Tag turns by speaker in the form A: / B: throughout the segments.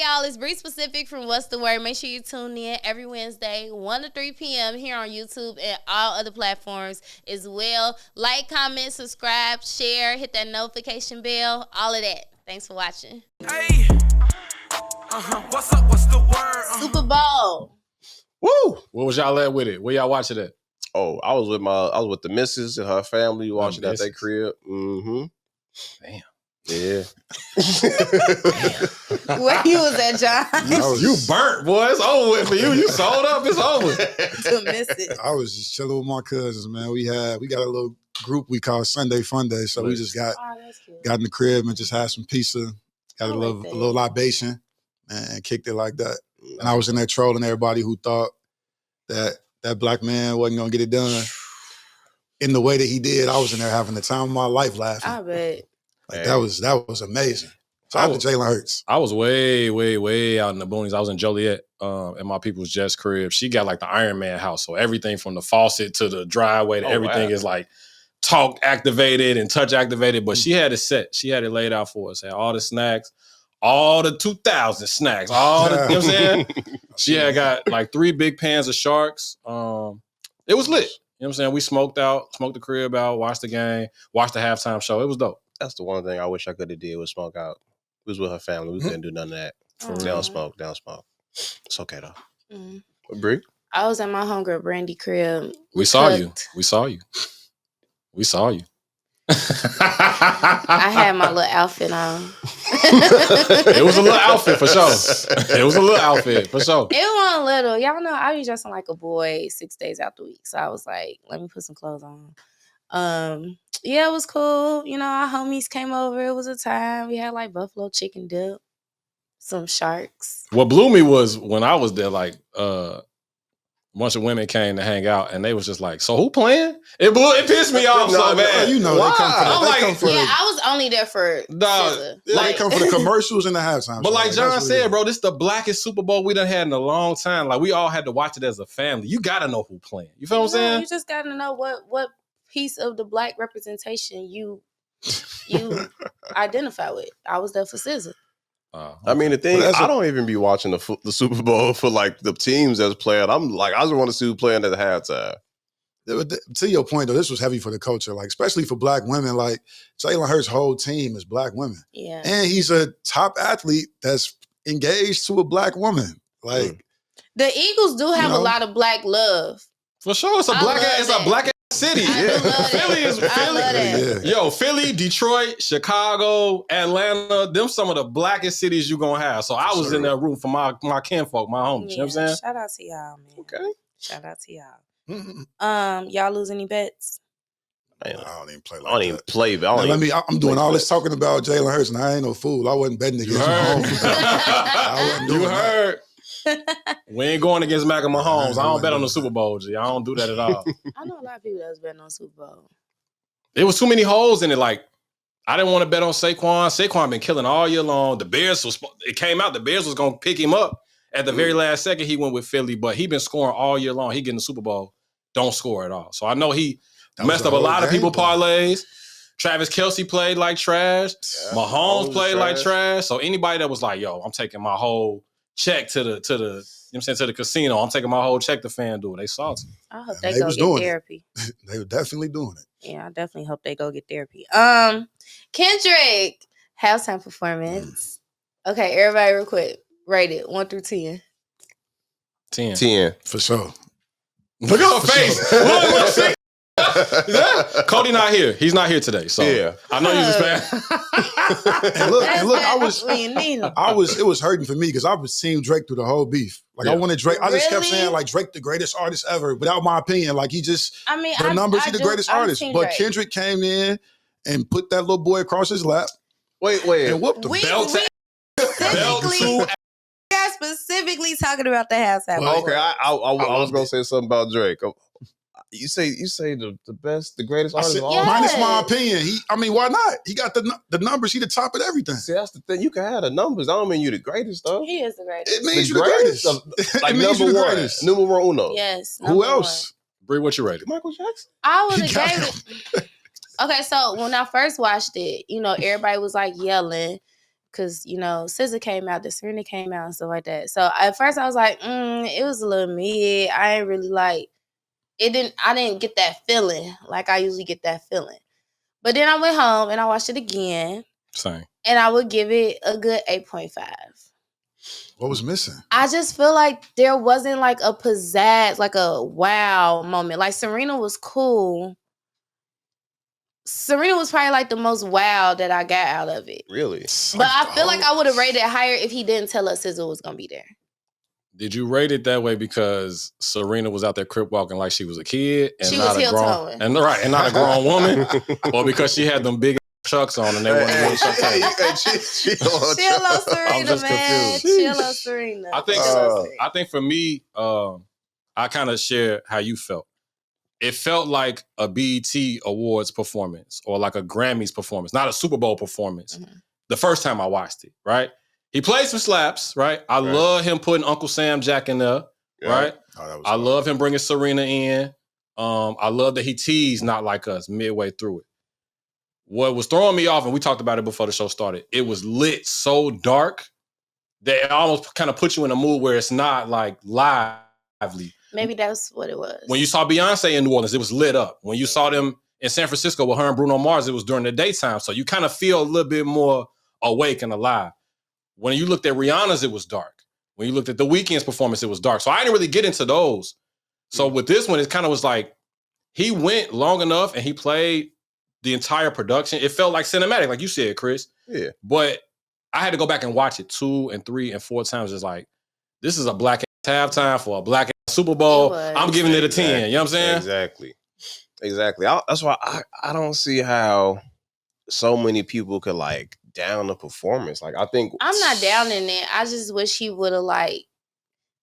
A: Hey, y'all, it's Bree Specific from What's the Word. Make sure you tune in every Wednesday, 1 to 3 p.m. here on YouTube and all other platforms as well. Like, comment, subscribe, share, hit that notification bell, all of that. Thanks for watching.
B: Hey, what's up? What's the word?
A: Super Bowl.
C: Woo!
D: What was y'all at with it? Where y'all watching it?
C: Oh, I was with the missus and her family watching at their crib. Mm-hmm.
D: Damn.
C: Yeah.
A: Where you was at, John?
D: You burnt, boy. It's over with for you. You sold up. It's over.
A: To miss it.
E: I was just chilling with my cousins, man. We got a little group we call Sunday Fun Day, so we just got in the crib and just had some pizza, got a little libation, and kicked it like that. And I was in there trolling everybody who thought that black man wasn't gonna get it done in the way that he did. I was in there having the time of my life laughing.
A: I bet.
E: Like that was amazing. Shout out to Jalen Hurts.
D: I was way, way, way out in the boonies. I was in Joliet at my people's Jess crib. She got like the Iron Man house. So everything from the faucet to the driveway to everything is like talk activated and touch activated. But she had it set. She had it laid out for us. Had all the snacks, all the 2000 snacks, all the, you know what I'm saying? She had got like 3 big pans of sharks. It was lit. You know what I'm saying? We smoked the crib out, watched the game, watched the halftime show. It was dope.
C: That's the one thing I wish I could have did was smoke out. We was with her family. We couldn't do none of that. They don't smoke. It's okay though.
A: Mm.
C: Bree?
A: I was at my homegirl Brandy crib.
D: We saw you. We saw you.
A: I had my little outfit on.
D: It was a little outfit for sure. It was a little outfit for sure.
A: It wasn't little. Y'all know I be dressing like a boy 6 days out the week. So I was like, let me put some clothes on. Yeah, it was cool. You know, our homies came over. It was a time. We had like buffalo chicken dip, some sharks.
D: What blew me was when I was there, like a bunch of women came to hang out, and they was just like, "So who playing?" It pissed me off so bad.
E: You know, they come for
A: I was only there for
E: they come for the commercials and the halftime.
D: But like John said, bro, this is the blackest Super Bowl we done had in a long time. Like we all had to watch it as a family. You gotta know who playing. You feel what I'm saying?
A: You just gotta know what piece of the black representation you identify with. I was there for SZA.
C: Okay. I mean, the thing, I don't even be watching the Super Bowl for like the teams that's playing. I'm like, I just want to see who playing at the halftime.
E: To your point, though, this was heavy for the culture, like especially for black women. Like Jalen Hurts' whole team is black women.
A: Yeah,
E: and he's a top athlete that's engaged to a black woman. Like
A: the Eagles do have a lot of black love.
D: For sure, it's a black city. Philly is Philly.
E: Yeah.
D: Yo, Philly, Detroit, Chicago, Atlanta, them some of the blackest cities you gonna have. So I was in that room for my kinfolk, my homies. You know what I'm saying?
A: Shout out to y'all, man.
C: Okay.
A: Shout out to y'all. Y'all lose any bets?
E: Man, I don't even play like
C: that. I don't even play.
E: I'm doing all this talking about Jalen Hurts, and I ain't no fool. I wasn't betting against Mahomes. I wasn't doing
D: heard. We ain't going against Mac and Mahomes. I don't bet on the Super Bowl, G. I don't do that at all.
A: I know a lot of people that was betting on Super Bowl.
D: There was too many holes in it. Like, I didn't want to bet on Saquon. Saquon been killing all year long. It came out the Bears was going to pick him up. At the very last second, he went with Philly, but he been scoring all year long. He getting the Super Bowl, don't score at all. So I know he messed up a lot of people parlays. Travis Kelce played like trash. Yeah, Mahomes played like trash. So anybody that was like, yo, I'm taking my whole check to the you know what I'm saying, to the casino. I'm taking my whole check to FanDuel. They salty.
A: I hope they go get therapy.
E: They were definitely doing it.
A: Yeah, I definitely hope they go get therapy. Kendrick, halftime performance. Okay, everybody real quick. Rate it 1 through 10.
C: 10.
E: For sure.
D: Look at her face. Look. Yeah. Cody not here. He's not here today. So yeah. I know you just bad.
E: and look, it was hurting for me because I was seeing Drake through the whole beef. Like I wanted Drake. I just kept saying like Drake the greatest artist ever, without my opinion. Like he just he the greatest artist. But Kendrick came in and put that little boy across his lap.
C: Wait.
E: And whooped him.
A: Specifically talking about the halftime.
C: Well, okay, I was gonna say something about Drake. You say the best, the greatest artist of all time?
E: Minus my opinion. Why not? He got the numbers. He the top of everything.
C: See, that's the thing. You can have the numbers. I don't mean you the greatest, though.
A: He is the greatest.
E: It means you the greatest.
C: Like number one. Numero uno.
A: Yes.
E: Who else?
D: Bree, what you rated?
C: Michael Jackson.
A: I would have gave it. Okay, so when I first watched it, everybody was like yelling because SZA came out, the Serena came out, and stuff like that. So at first I was like, it was a little mid. I ain't really like it. I didn't get that feeling like I usually get that feeling. But then I went home and I watched it again.
D: Same.
A: And I would give it a good 8.5.
E: What was missing?
A: I just feel like there wasn't like a pizzazz, like a wow moment. Like Serena was cool. Serena was probably like the most wow that I got out of it.
C: Really?
A: But I feel like I would have rated it higher if he didn't tell us SZA was gonna be there.
D: Did you rate it that way because Serena was out there crip walking like she was a kid and
A: she
D: not
A: was
D: a grown and not a grown woman, or because she had them big chucks on and they weren't wearing chucks?
A: Chill on Serena, man. Chill on Serena.
D: I think for me, I kind of share how you felt. It felt like a BET Awards performance or like a Grammys performance, not a Super Bowl performance. Mm-hmm. The first time I watched it, right? He played some slaps, right? I love him putting Uncle Sam Jack in there, right? I love him bringing Serena in. I love that he teased Not Like Us midway through it. What was throwing me off, and we talked about it before the show started, it was lit so dark that it almost kind of puts you in a mood where it's not like lively.
A: Maybe that's what it was.
D: When you saw Beyonce in New Orleans, it was lit up. When you saw them in San Francisco with her and Bruno Mars, it was during the daytime. So you kind of feel a little bit more awake and alive. When you looked at Rihanna's, it was dark. When you looked at The Weeknd's performance, it was dark. So I didn't really get into those. So with this one, it kind of was like, he went long enough and he played the entire production. It felt like cinematic, like you said, Chris.
C: Yeah.
D: But I had to go back and watch it 2 and 3 and 4 times. It's like, this is a black halftime for a black Super Bowl. I'm giving it a 10. You know what I'm saying?
C: Exactly. That's why I don't see how so many people could like down the performance. Like I think
A: I'm not downing it. I just wish he would have like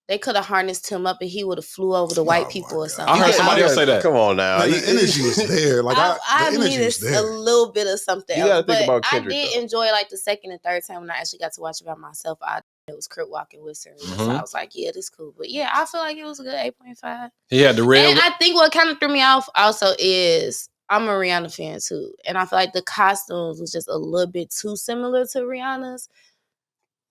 A: they could have harnessed him up and he would have flew over the white people or something.
D: I heard somebody else say that.
C: Come on now.
E: Man, the energy was there. Like
A: I needed a little bit of something else.
C: Think about Kendrick,
A: I did enjoy like the second and third time when I actually got to watch it by myself. It was crip walking with Serena. Mm-hmm. So I was like, yeah, this is cool. But yeah, I feel like it was a good 8.5.
D: He had the red.
A: And I think what kind of threw me off also is I'm a Rihanna fan too. And I feel like the costumes was just a little bit too similar to Rihanna's.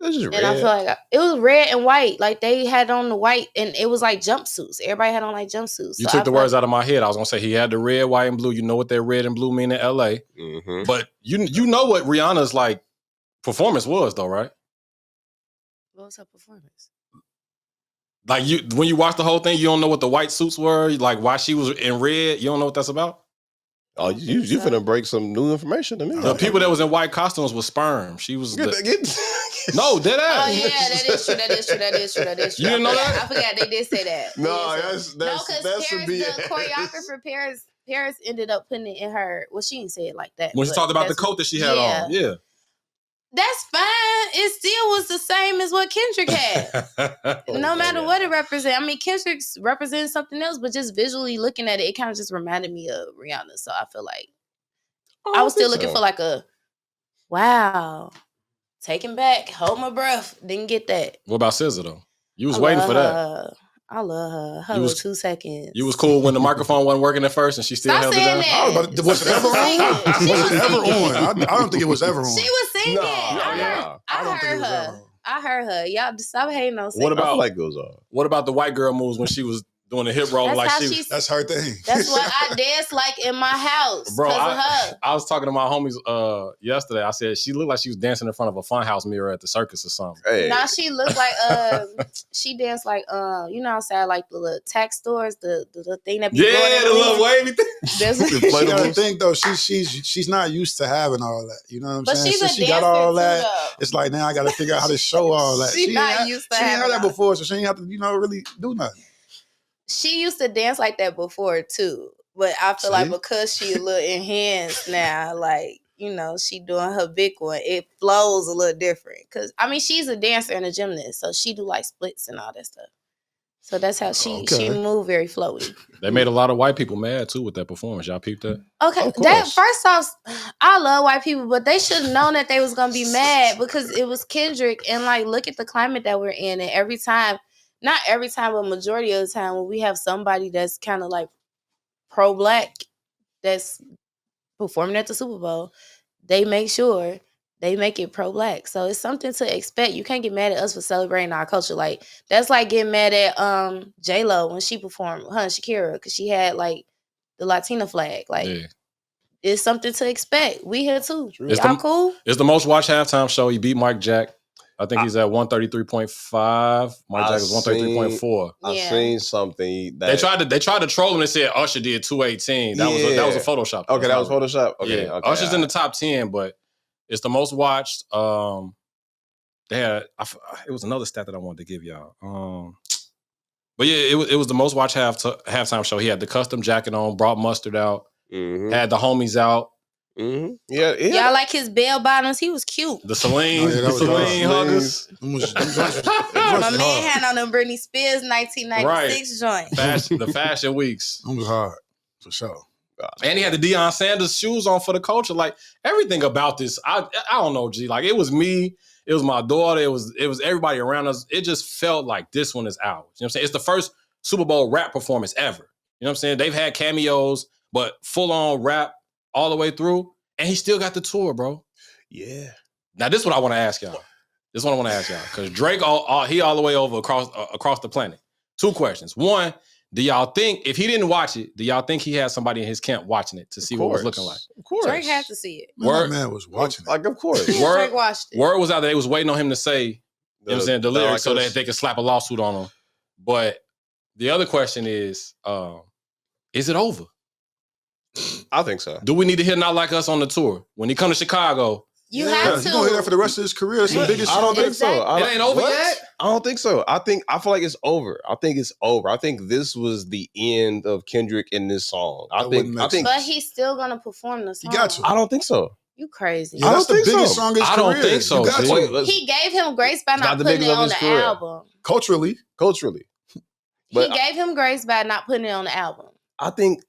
C: It was just red.
A: And I feel like it was red and white. Like they had on the white and it was like jumpsuits. Everybody had on like jumpsuits.
D: You took the words out of my head. I was gonna say he had the red, white, and blue. You know what that red and blue mean in LA. Mm-hmm. But you know what Rihanna's like performance was though, right?
A: What was her performance?
D: Like when you watch the whole thing, you don't know what the white suits were, like why she was in red. You don't know what that's about?
C: Oh, you finna break some new information to me.
D: The people that was in white costumes was sperm. She was
C: no, dead
A: Oh
C: ass.
A: yeah, that is true.
D: You didn't know that?
A: I forgot they did say that.
C: No, that's
A: the choreographer Paris ended up putting it in her. Well, she didn't say it like that.
D: When she talked about the coat that she had on, yeah.
A: That's fine. It still was the same as what Kendrick had. No matter what it represents. I mean, Kendrick represents something else, but just visually looking at it, it kind of just reminded me of Rihanna. So I feel like I was still looking for like a wow. Taking back, hold my breath. Didn't get that.
D: What about SZA though? You was waiting for that.
A: I love her. Her was 2 seconds.
D: You was cool when the microphone wasn't working at first and she still held it down?
E: Was it ever on? Was it ever on? I don't think it was ever on.
A: She was singing. I heard her. Y'all stop hating on singing.
D: What about the white girl moves when she was doing the hip roll?
E: That's her thing.
A: That's what I dance like in my house.
D: Bro,
A: of her.
D: I was talking to my homies yesterday. I said she looked like she was dancing in front of a funhouse mirror at the circus or something.
C: Hey.
A: Now she looked like she danced like you know outside like the little tax stores, the thing that be
D: the little wavy thing.
E: You gotta think though, she's not used to having all that. You know what I'm saying?
A: She's
E: she got all that.
A: Though.
E: It's like now I gotta figure out how to show all that.
A: She not used to
E: having
A: having
E: that before, so she ain't have to, really do nothing.
A: She used to dance like that before too, but I feel like because she a little enhanced now, like she doing her big one, it flows a little different. Cause I mean she's a dancer and a gymnast, so she do like splits and all that stuff. So that's how she moved very floaty.
D: They made a lot of white people mad too with that performance. Y'all peeped that?
A: Okay, that first off, I love white people, but they should have known that they was gonna be mad because it was Kendrick, and like look at the climate that we're in, and every time. Not every time, but majority of the time when we have somebody that's kind of like pro-black that's performing at the Super Bowl, they make sure they make it pro-black. So it's something to expect. You can't get mad at us for celebrating our culture. Like, that's like getting mad at J-Lo when she performed, Shakira, because she had like the Latina flag. Like, it's something to expect. We here too. Y'all cool?
D: It's the most watched halftime show. He beat Mike Jack. I think he's at 133.5. Mike Jack is 133.4.
C: I seen something that
D: they tried to troll him and said Usher did 218. That was a Photoshop.
C: Okay, that was Photoshop. Okay,
D: yeah.
C: Okay,
D: Usher's in the top 10, but it's the most watched. They had it was another stat that I wanted to give y'all. But yeah, it was the most watched halftime show. He had the custom jacket on, brought mustard out, had the homies out.
C: Mm-hmm. Yeah.
A: Y'all like his bell bottoms? He was cute.
D: The Celine, Celine huggers.
A: My man had on them Britney Spears 1996 joint.
D: The fashion weeks.
E: It was hard, for sure.
D: And he had the Deion Sanders shoes on for the culture. Like, everything about this, I don't know, G. Like, it was me, it was my daughter, it was everybody around us. It just felt like this one is ours. You know what I'm saying? It's the first Super Bowl rap performance ever. You know what I'm saying? They've had cameos, but full-on rap all the way through, and he still got the tour, bro.
C: Yeah.
D: Now, this is what I want to ask y'all. Because Drake, he all the way over across the planet. 2 questions. 1, do y'all think, if he didn't watch it, do y'all think he had somebody in his camp watching it to see what it was looking like?
C: Of course.
A: Drake had to see it.
E: Man was watching it.
C: Like, of course.
A: Drake watched it.
D: Word was out there. They was waiting on him to say, you know what I'm saying, the lyrics so that they could slap a lawsuit on him. But the other question is it over?
C: I think so.
D: Do we need to hear Not Like Us on the tour? When he come to Chicago,
A: you have to.
E: He's gonna hear that for the rest of his career. It's the biggest.
C: I don't think so.
D: It ain't over yet?
C: I don't think so. I feel like it's over. I think it's over. I think this was the end of Kendrick in this song. I think.
A: But he's still gonna perform the song.
E: You got to.
C: I don't think so.
A: You crazy.
E: Yeah, that's the biggest song of his career.
D: I don't think so.
A: He gave him grace by not putting it on the album.
E: Culturally.
A: He gave him grace by not putting it on the album.
C: I think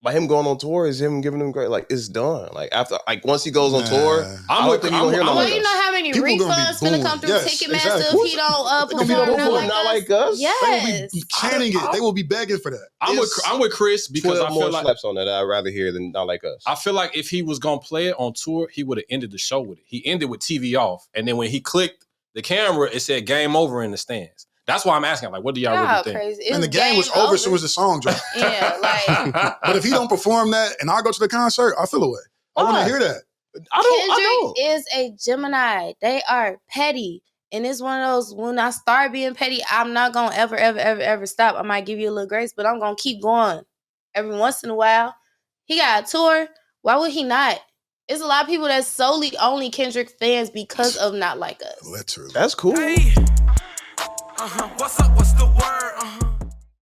C: by him going on tour is him giving him great. Like, it's done. Like, after, like, once he goes on tour, I don't think you're gonna hear
A: Well, you know how many refunds gonna come through Ticketmaster if he don't perform
C: Not Like Us?
A: Yes.
E: They will be chanting it. They will be begging for that.
D: I'm with Chris because I feel like
C: slaps on that I'd rather hear than Not Like Us.
D: I feel like if he was gonna play it on tour, he would have ended the show with it. He ended with TV off, and then when he clicked the camera, it said "Game Over" in the stands. That's why I'm asking, like, what do y'all really think?
A: Crazy.
E: And the game was over as soon as the song dropped.
A: Yeah, like.
E: But if he don't perform that and I go to the concert, I feel away. I want to hear that.
A: Kendrick is a Gemini. They are petty. And it's one of those, when I start being petty, I'm not going to ever stop. I might give you a little grace, but I'm going to keep going. Every once in a while. He got a tour. Why would he not? It's a lot of people that's solely only Kendrick fans because of Not Like Us.
E: Literally.
C: That's cool.
B: Hey. What's up? What's the word?